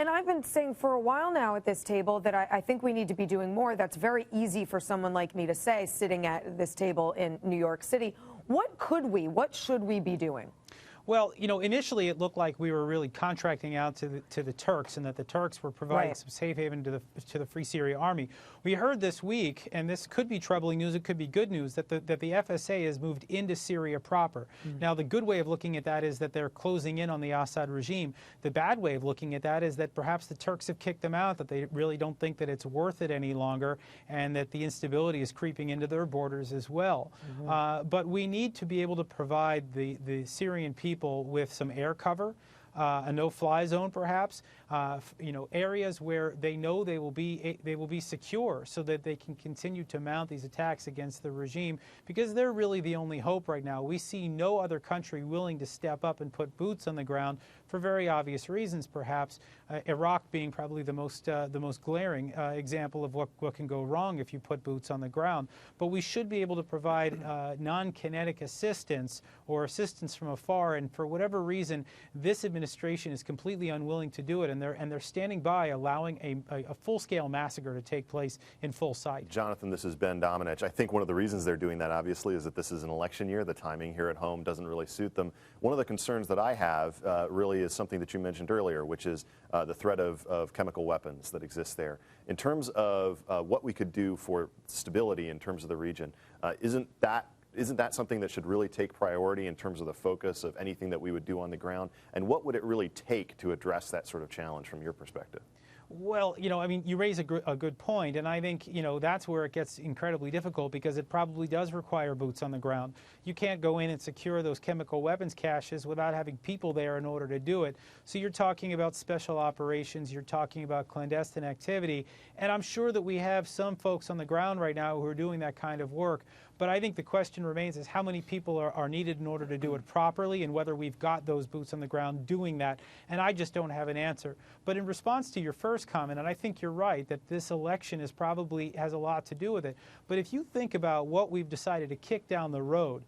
and I've been saying for a while now at this table that I think we need to be doing more. That's very easy for someone like me to say, sitting at this table in New York City. What should we be doing? Well, you know, initially it looked like we were really contracting out to the Turks, and that the Turks were providing some safe haven to the Free Syria Army. We heard this week, and this could be troubling news, it could be good news, that the FSA has moved into Syria proper. Now, the good way of looking at that is that they're closing in on the Assad regime. The bad way of looking at that is that perhaps the Turks have kicked them out, that they really don't think that it's worth it any longer, and that the instability is creeping into their borders as well. But we need to be able to provide the Syrian people with some air cover, a no-fly zone, perhaps, you know, areas where they know they will be secure, so that they can continue to mount these attacks against the regime, because they're really the only hope right now. We see no other country willing to step up and put boots on the ground for very obvious reasons, perhaps. Iraq being probably the most glaring example of what can go wrong if you put boots on the ground. But we should be able to provide non-kinetic assistance or assistance from afar, and for whatever reason, this administration is completely unwilling to do it, and they're standing by, allowing a full-scale massacre to take place in full sight. Jonathan, this is Ben Domenech. I think one of the reasons they're doing that, obviously, is that this is an election year. The timing here at home doesn't really suit them. One of the concerns that I have really is something that you mentioned earlier, which is the threat of chemical weapons that exist there. In terms of what we could do for stability in terms of the region, isn't that something that should really take priority in terms of the focus of anything that we would do on the ground? And what would it really take to address that sort of challenge from your perspective? Well, you know, I mean, you raise a good point, and I think, you know, that's where it gets incredibly difficult, because it probably does require boots on the ground. You can't go in and secure those chemical weapons caches without having people there in order to do it. So you're talking about special operations, you're talking about clandestine activity, and I'm sure that we have some folks on the ground right now who are doing that kind of work. But I think the question remains is how many people are needed in order to do it properly, and whether we've got those boots on the ground doing that. And I just don't have an answer. But in response to your first comment, and I think you're right, that this election has a lot to do with it. But if you think about what we've decided to kick down the road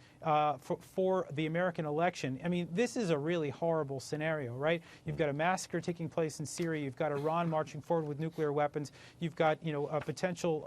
for the American election, I mean, this is a really horrible scenario, right? You've got a massacre taking place in Syria. You've got Iran marching forward with nuclear weapons. You've got, you know, a potential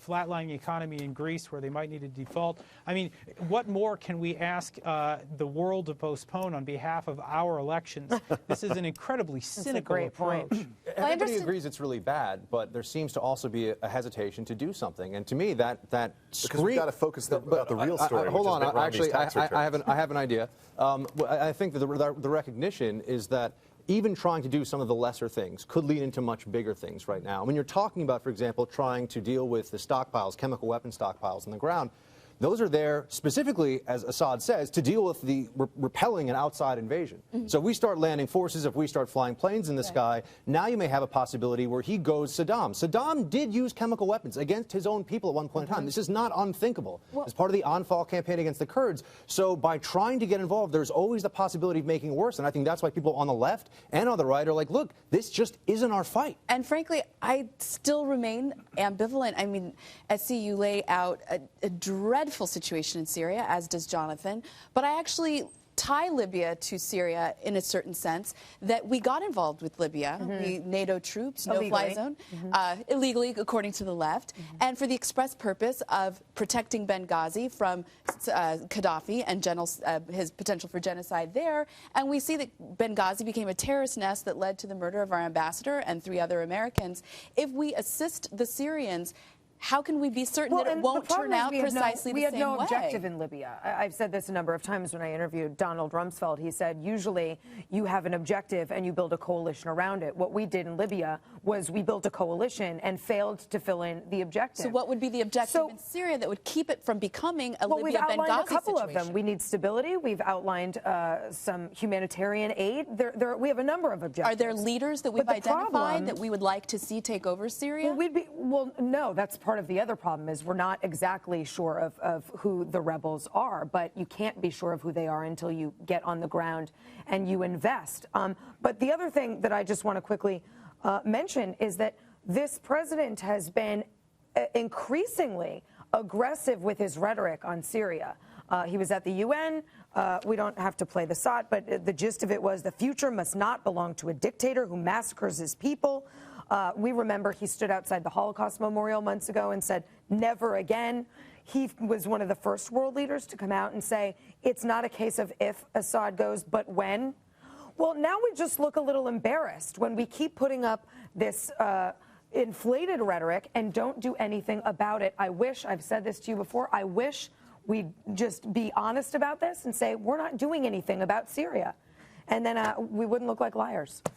flatlining economy in Greece where they might need to default. I mean, what more can we ask the world to postpone on behalf of our elections? This is an incredibly cynical approach. Everybody agrees it's really bad, but there seems to also be a hesitation to do something. And to me, that because we've got to focus about the real story. Hold on, actually, I have an idea. I think that the recognition is that even trying to do some of the lesser things could lead into much bigger things right now. When you're talking about, for example, trying to deal with the stockpiles, chemical weapon stockpiles on the ground, those are there specifically, as Assad says, to deal with the repelling an outside invasion. So we start landing forces, if we start flying planes in the sky, now you may have a possibility where he goes Saddam. Saddam did use chemical weapons against his own people at one point in time. This is not unthinkable. As part of the Anfal campaign against the Kurds. So by trying to get involved, there's always the possibility of making it worse. And I think that's why people on the left and on the right are like, look, this just isn't our fight. And frankly, I still remain ambivalent. I mean, SC, you lay out a dreadful situation in Syria, as does Jonathan, but I actually tie Libya to Syria in a certain sense, that we got involved with Libya, the NATO troops, no-fly zone, illegally, according to the left, and for the express purpose of protecting Benghazi from Gaddafi and his potential for genocide there. And we see that Benghazi became a terrorist nest that led to the murder of our ambassador and 3 other Americans. If we assist the Syrians, how can we be certain that it won't turn out precisely the same way? We had no objective in Libya. I've said this a number of times when I interviewed Donald Rumsfeld. He said, usually you have an objective and you build a coalition around it. What we did in Libya was we built a coalition and failed to fill in the objective. So what would be the objective in Syria that would keep it from becoming a Libya-Benghazi situation? We've outlined a couple of them. We need stability. We've outlined some humanitarian aid. We have a number of objectives. Are there leaders that we've identified that we would like to see take over Syria? Well, no, that's part of the other problem is we're not exactly sure of who the rebels are, but you can't be sure of who they are until you get on the ground and you invest. But the other thing that I just want to quickly mention is that this president has been increasingly aggressive with his rhetoric on Syria. He was at the UN. We don't have to play the SOT, but the gist of it was the future must not belong to a dictator who massacres his people. We remember he stood outside the Holocaust Memorial months ago and said, never again. He was one of the first world leaders to come out and say, it's not a case of if Assad goes, but when. Well, now we just look a little embarrassed when we keep putting up this inflated rhetoric and don't do anything about it. I wish, I've said this to you before, I wish we'd just be honest about this and say, we're not doing anything about Syria. And then we wouldn't look like liars.